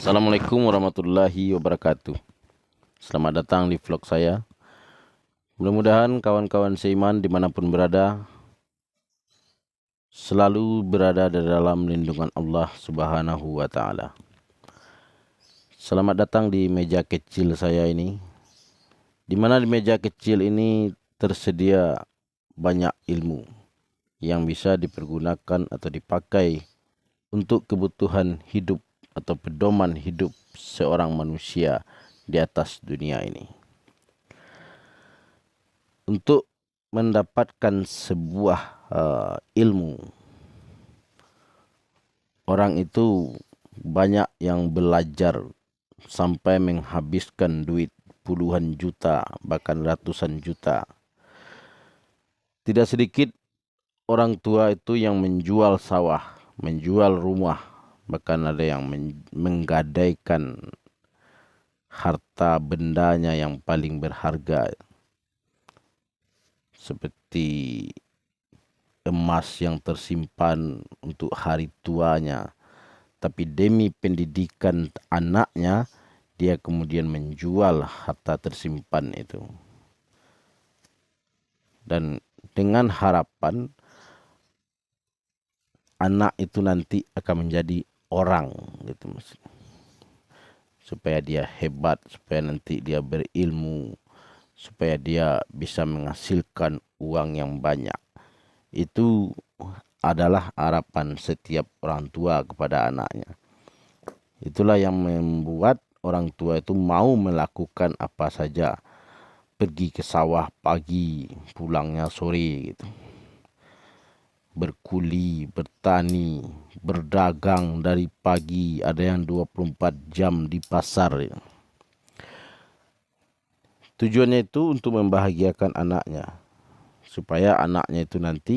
Assalamualaikum warahmatullahi wabarakatuh. Selamat datang di vlog saya. Mudah-mudahan kawan-kawan seiman dimanapun berada selalu berada di dalam lindungan Allah Subhanahu wa Ta'ala. Selamat datang di meja kecil saya ini, di mana di meja kecil ini tersedia banyak ilmu yang bisa dipergunakan atau dipakai untuk kebutuhan hidup atau pedoman hidup seorang manusia di atas dunia ini. Untuk mendapatkan sebuah ilmu, orang itu banyak yang belajar sampai menghabiskan duit puluhan juta, bahkan ratusan juta. Tidak sedikit orang tua itu yang menjual sawah, menjual rumah, bahkan ada yang menggadaikan harta bendanya yang paling berharga seperti emas yang tersimpan untuk hari tuanya, tapi demi pendidikan anaknya dia kemudian menjual harta tersimpan itu, dan dengan harapan anak itu nanti akan menjadi orang gitu, supaya dia hebat, supaya nanti dia berilmu, supaya dia bisa menghasilkan uang yang banyak. Itu adalah harapan setiap orang tua kepada anaknya. Itulah yang membuat orang tua itu mau melakukan apa saja. Pergi ke sawah pagi, pulangnya sore gitu. Berkuli, bertani, berdagang dari pagi, ada yang 24 jam di pasar. Tujuannya itu untuk membahagiakan anaknya, supaya anaknya itu nanti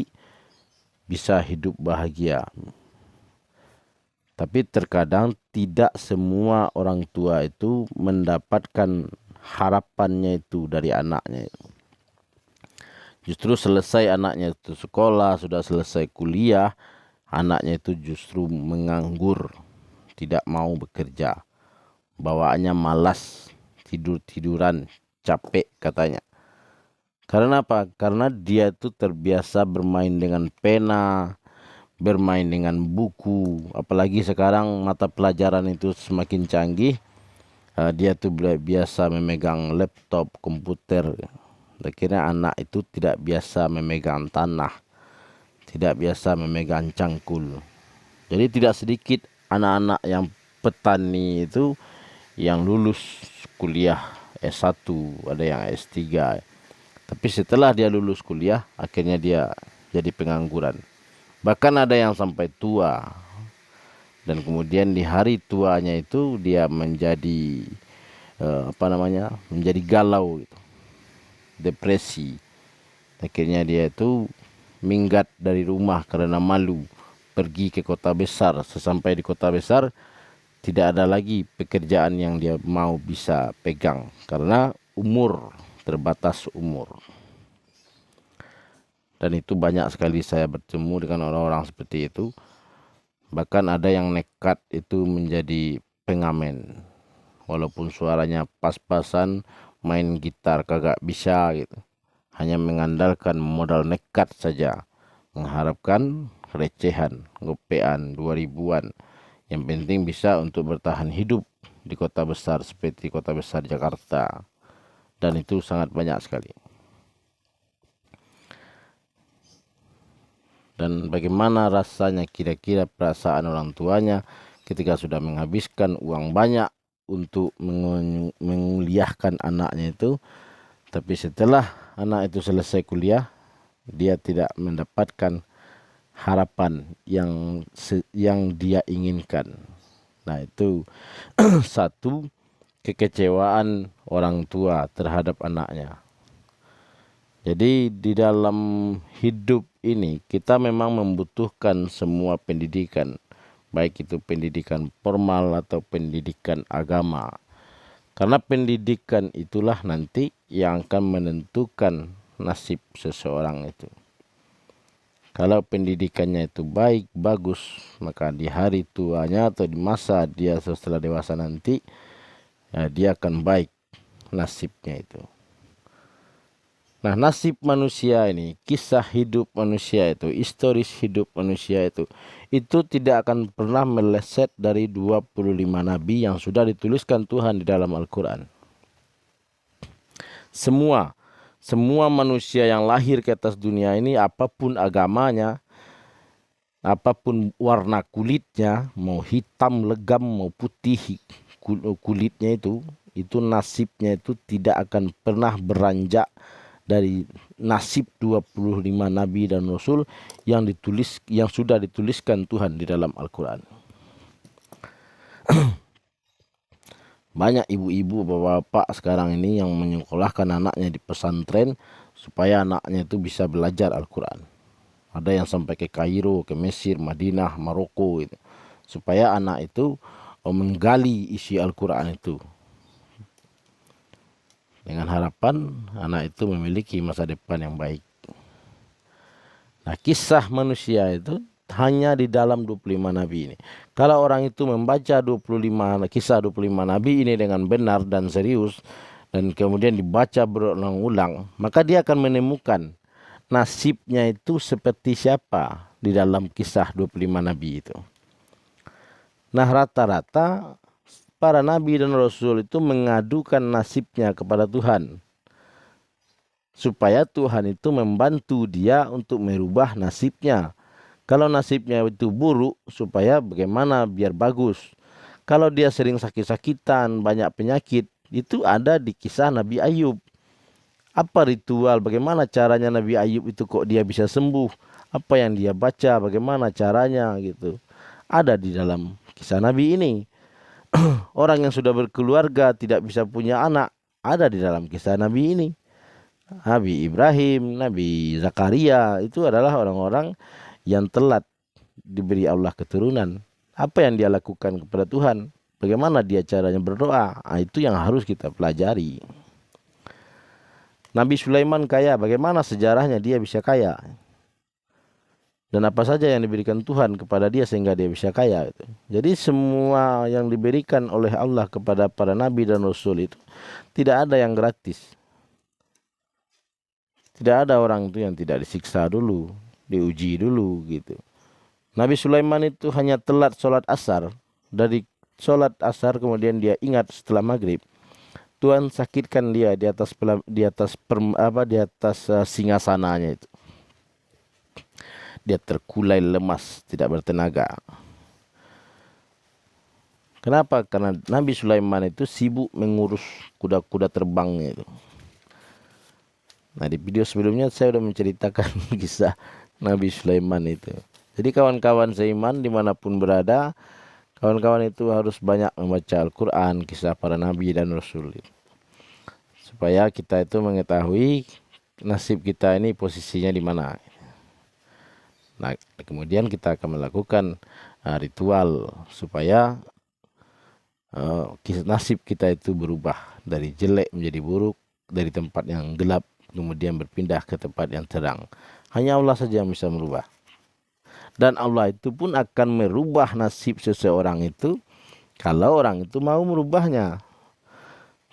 bisa hidup bahagia. Tapi terkadang tidak semua orang tua itu mendapatkan harapannya itu dari anaknya. Justru selesai anaknya itu sekolah, sudah selesai kuliah, anaknya itu justru menganggur, tidak mau bekerja. Bawaannya malas, tidur-tiduran, capek katanya. Karena apa? Karena dia itu terbiasa bermain dengan pena, bermain dengan buku. Apalagi sekarang mata pelajaran itu semakin canggih. Dia tuh biasa memegang laptop, komputer. Akhirnya anak itu tidak biasa memegang tanah, tidak biasa memegang cangkul. Jadi tidak sedikit anak-anak yang petani itu yang lulus kuliah S1, ada yang S3. Tapi setelah dia lulus kuliah, akhirnya dia jadi pengangguran. Bahkan ada yang sampai tua, dan kemudian di hari tuanya itu dia menjadi menjadi galau gitu, depresi. Akhirnya dia itu minggat dari rumah karena malu, pergi ke kota besar. Sesampai di kota besar, tidak ada lagi pekerjaan yang dia mau bisa pegang karena umur, terbatas umur. Dan itu banyak sekali saya bertemu dengan orang-orang seperti itu. Bahkan ada yang nekat itu menjadi pengamen. Walaupun suaranya pas-pasan, main gitar kagak bisa gitu. Hanya mengandalkan modal nekat saja. Mengharapkan recehan, gopean, 2000-an. Yang penting bisa untuk bertahan hidup di kota besar seperti kota besar Jakarta. Dan itu sangat banyak sekali. Dan bagaimana rasanya kira-kira perasaan orang tuanya ketika sudah menghabiskan uang banyak untuk menguliahkan anaknya itu, tapi setelah anak itu selesai kuliah, dia tidak mendapatkan harapan yang dia inginkan. Nah, itu satu kekecewaan orang tua terhadap anaknya. Jadi di dalam hidup ini kita memang membutuhkan semua pendidikan, baik itu pendidikan formal atau pendidikan agama. Karena pendidikan itulah nanti yang akan menentukan nasib seseorang itu. Kalau pendidikannya itu baik, bagus, maka di hari tuanya atau di masa dia setelah dewasa nanti, ya, dia akan baik nasibnya itu. Nah, nasib manusia ini, kisah hidup manusia itu, historis hidup manusia itu tidak akan pernah meleset dari 25 nabi yang sudah dituliskan Tuhan di dalam Al-Quran. Semua manusia yang lahir ke atas dunia ini, apapun agamanya, apapun warna kulitnya, mau hitam, legam, mau putih kulitnya itu nasibnya itu tidak akan pernah beranjak dari nasib 25 nabi dan rasul yang sudah dituliskan Tuhan di dalam Al-Quran. Banyak ibu-ibu, bapak-bapak sekarang ini yang menyekolahkan anaknya di pesantren supaya anaknya itu bisa belajar Al-Quran. Ada yang sampai ke Kairo, ke Mesir, Madinah, Maroko gitu, supaya anak itu menggali isi Al-Quran itu, dengan harapan anak itu memiliki masa depan yang baik. Nah, kisah manusia itu hanya di dalam 25 nabi ini. Kalau orang itu membaca kisah 25 nabi ini dengan benar dan serius, dan kemudian dibaca berulang-ulang, maka dia akan menemukan nasibnya itu seperti siapa di dalam kisah 25 nabi itu. Nah, rata-rata para nabi dan rasul itu mengadukan nasibnya kepada Tuhan, supaya Tuhan itu membantu dia untuk merubah nasibnya. Kalau nasibnya itu buruk, supaya bagaimana biar bagus. Kalau dia sering sakit-sakitan, banyak penyakit, itu ada di kisah Nabi Ayub. Apa ritual, bagaimana caranya Nabi Ayub itu kok dia bisa sembuh, apa yang dia baca, bagaimana caranya gitu, ada di dalam kisah Nabi ini. Orang yang sudah berkeluarga tidak bisa punya anak, ada di dalam kisah Nabi ini. Nabi Ibrahim, Nabi Zakaria itu adalah orang-orang yang telat diberi Allah keturunan. Apa yang dia lakukan kepada Tuhan, bagaimana dia caranya berdoa, itu yang harus kita pelajari. Nabi Sulaiman kaya, bagaimana sejarahnya dia bisa kaya, dan apa saja yang diberikan Tuhan kepada dia sehingga dia bisa kaya. Jadi semua yang diberikan oleh Allah kepada para nabi dan rasul itu tidak ada yang gratis. Tidak ada orang itu yang tidak disiksa dulu, diuji dulu gitu. Nabi Sulaiman itu hanya telat sholat asar. Dari sholat asar kemudian dia ingat setelah maghrib, Tuhan sakitkan dia di atas singgasananya itu. Dia terkulai lemas, tidak bertenaga. Kenapa? Karena Nabi Sulaiman itu sibuk mengurus kuda-kuda terbangnya itu. Nah, di video sebelumnya saya sudah menceritakan kisah Nabi Sulaiman itu. Jadi kawan-kawan seiman dimanapun berada, kawan-kawan itu harus banyak membaca Al-Quran, kisah para nabi dan rasul itu, supaya kita itu mengetahui nasib kita ini posisinya di mana. Nah, kemudian kita akan melakukan ritual supaya nasib kita itu berubah dari jelek menjadi buruk, dari tempat yang gelap kemudian berpindah ke tempat yang terang. Hanya Allah saja yang bisa merubah. Dan Allah itu pun akan merubah nasib seseorang itu kalau orang itu mau merubahnya.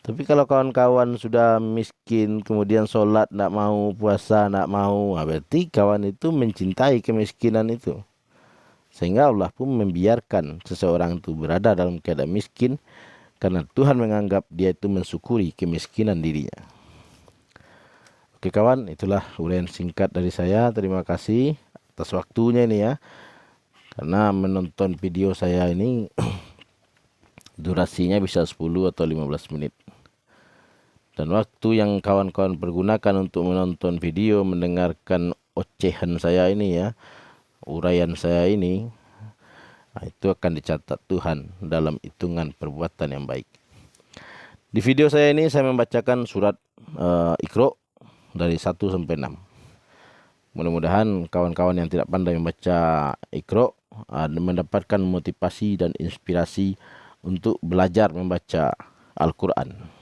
Tapi kalau kawan-kawan sudah miskin, kemudian sholat tidak mau, puasa tidak mau, berarti kawan itu mencintai kemiskinan itu. Sehingga Allah pun membiarkan seseorang itu berada dalam keadaan miskin, karena Tuhan menganggap dia itu mensyukuri kemiskinan dirinya. Oke kawan, itulah uraian singkat dari saya. Terima kasih atas waktunya ini ya. Karena menonton video saya ini durasinya bisa 10 atau 15 menit. Dan waktu yang kawan-kawan pergunakan untuk menonton video, mendengarkan ocehan saya ini ya, uraian saya ini, itu akan dicatat Tuhan dalam hitungan perbuatan yang baik. Di video saya ini saya membacakan surat Iqra dari 1 sampai 6. Mudah-mudahan kawan-kawan yang tidak pandai membaca Iqra mendapatkan motivasi dan inspirasi untuk belajar membaca Al-Quran.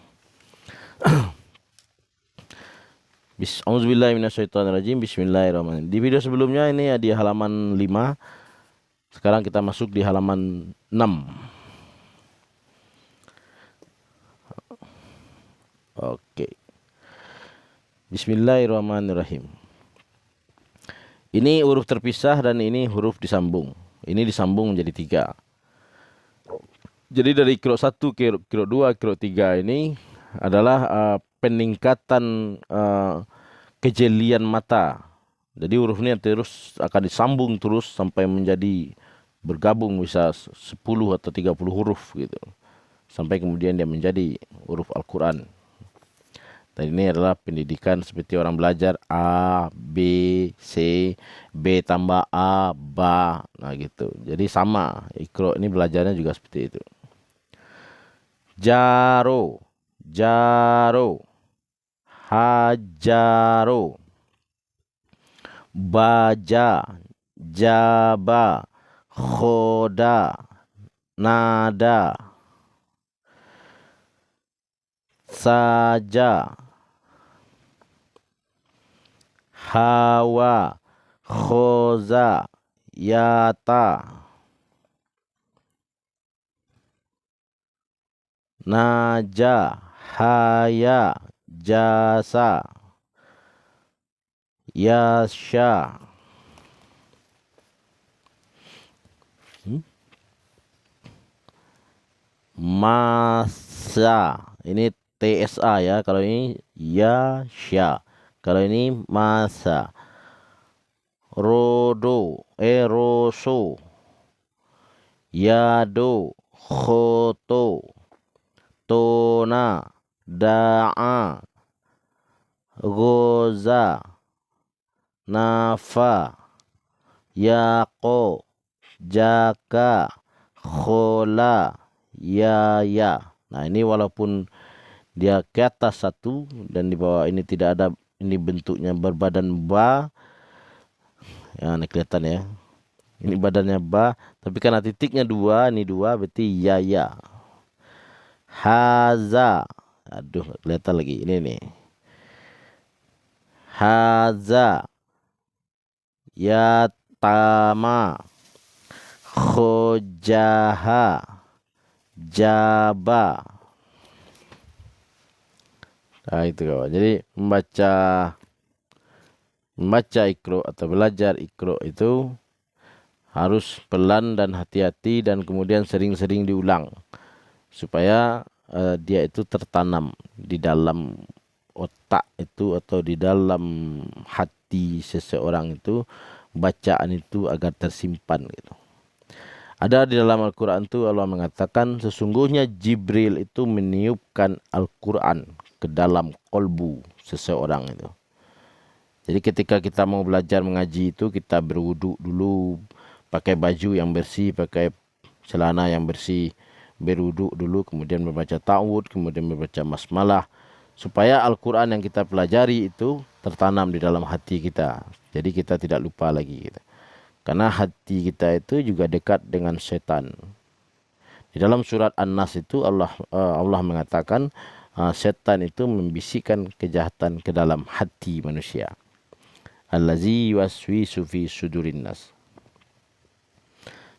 Auzubillahi Bismillahirrahmanirrahim. Di video sebelumnya ini ya di halaman 5. Sekarang kita masuk di halaman 6. Oke. Bismillahirrahmanirrahim. Ini huruf terpisah dan ini huruf disambung. Ini disambung menjadi 3. Jadi dari Iqra 1 ke Iqra 2, Iqra 3 ini adalah peningkatan kejelian mata. Jadi huruf ini terus akan disambung terus sampai menjadi bergabung bisa 10 atau 30 huruf gitu. Sampai kemudian dia menjadi huruf Al-Quran. Dan ini adalah pendidikan seperti orang belajar A, B, C, B tambah A, ba. Nah gitu. Jadi sama. Iqra ini belajarnya juga seperti itu. Jaro, jaro, hajaro, baja, jaba, khoda, nada, saja, hawa, khoza, yata, naja, haya, jasa, yasha. Masa. Ini TSA ya. Kalau ini yasha. Kalau ini masa. Rodo, eroso, yado, khoto, tona, da'a, goza, nafa, yaqo, jaka, khola, ya. Nah ini walaupun dia ke atas 1 dan di bawah ini tidak ada, ini bentuknya berbadan ba. Ya, ini kelihatan ya. Ini badannya ba, tapi karena titiknya 2, ini 2 berarti ya. Haza. Aduh, kelihatan lagi. Ini nih. Haza. Yatama. Khojaha. Jaba. Nah itu kawan. Jadi membaca Iqra atau belajar Iqra itu harus pelan dan hati-hati dan kemudian sering-sering diulang supaya dia itu tertanam di dalam otak itu atau di dalam hati seseorang itu, bacaan itu agar tersimpan gitu. Ada di dalam Al-Quran itu Allah mengatakan sesungguhnya Jibril itu meniupkan Al-Quran ke dalam kolbu seseorang itu. Jadi ketika kita mau belajar mengaji itu kita berwudu dulu, pakai baju yang bersih, pakai celana yang bersih, berwudu dulu, kemudian membaca ta'awud, kemudian membaca basmalah, supaya Al-Quran yang kita pelajari itu tertanam di dalam hati kita. Jadi kita tidak lupa lagi gitu. Karena hati kita itu juga dekat dengan setan. Di dalam surat An-Nas itu Allah mengatakan setan itu membisikkan kejahatan ke dalam hati manusia. Allazi yuwaswisu fi sudurin nas.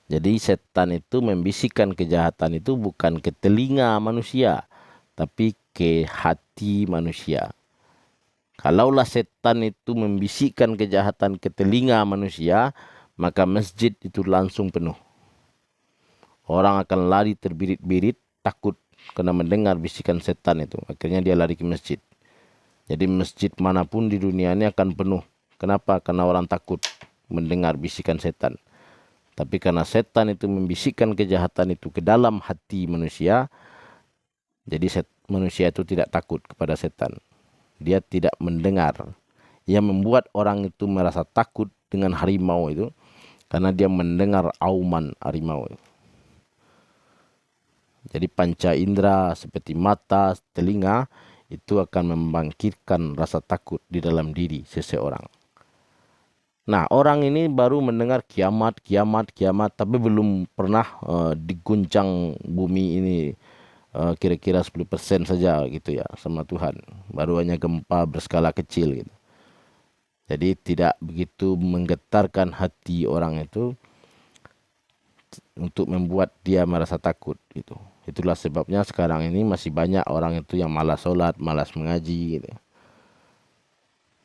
Jadi setan itu membisikkan kejahatan itu bukan ke telinga manusia, tapi ke hati manusia. Kalaulah setan itu membisikkan kejahatan ke telinga manusia, maka masjid itu langsung penuh. Orang akan lari terbirit-birit, takut karena mendengar bisikan setan itu. Akhirnya dia lari ke masjid. Jadi masjid manapun di dunia ini akan penuh. Kenapa? Karena orang takut mendengar bisikan setan. Tapi karena setan itu membisikkan kejahatan itu ke dalam hati manusia, jadi manusia itu tidak takut kepada setan. Dia tidak mendengar. Yang membuat orang itu merasa takut dengan harimau itu karena dia mendengar auman harimau. Jadi panca indera seperti mata, telinga itu akan membangkitkan rasa takut di dalam diri seseorang. Nah, orang ini baru mendengar kiamat, tapi belum pernah diguncang bumi ini kira-kira 10% saja gitu ya sama Tuhan. Baru hanya gempa berskala kecil gitu. Jadi tidak begitu menggetarkan hati orang itu untuk membuat dia merasa takut gitu. Itulah sebabnya sekarang ini masih banyak orang itu yang malas sholat, malas mengaji gitu.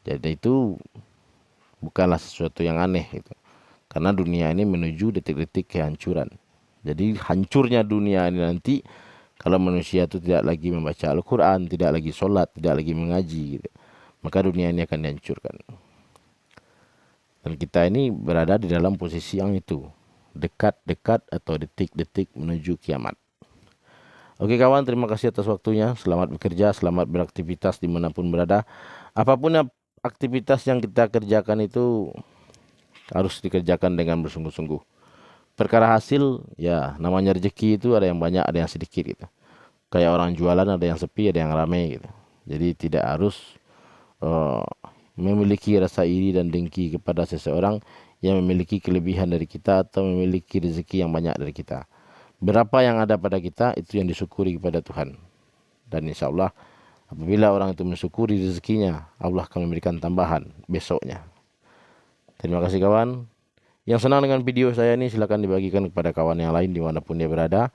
Jadi itu bukanlah sesuatu yang aneh gitu. Karena dunia ini menuju detik-detik kehancuran. Jadi hancurnya dunia ini nanti kalau manusia itu tidak lagi membaca Al-Quran, tidak lagi sholat, tidak lagi mengaji gitu. Maka dunia ini akan dihancurkan. Dan kita ini berada di dalam posisi yang itu. Dekat-dekat atau detik-detik menuju kiamat. Oke kawan, terima kasih atas waktunya. Selamat bekerja, selamat beraktivitas dimanapun berada. Apapun aktivitas yang kita kerjakan itu harus dikerjakan dengan bersungguh-sungguh. Perkara hasil, ya namanya rezeki itu ada yang banyak, ada yang sedikit gitu. Kayak orang jualan ada yang sepi, ada yang ramai gitu. Jadi tidak harus memiliki rasa iri dan dengki kepada seseorang yang memiliki kelebihan dari kita atau memiliki rezeki yang banyak dari kita. Berapa yang ada pada kita itu yang disyukuri kepada Tuhan. Dan insya Allah apabila orang itu mensyukuri rezekinya, Allah akan memberikan tambahan besoknya. Terima kasih kawan. Yang senang dengan video saya ini silakan dibagikan kepada kawan yang lain dimanapun dia berada.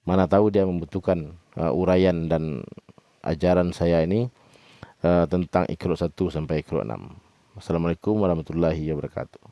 Mana tahu dia membutuhkan uraian dan ajaran saya ini tentang Iqra 1 sampai Iqra 6. Assalamualaikum warahmatullahi wabarakatuh.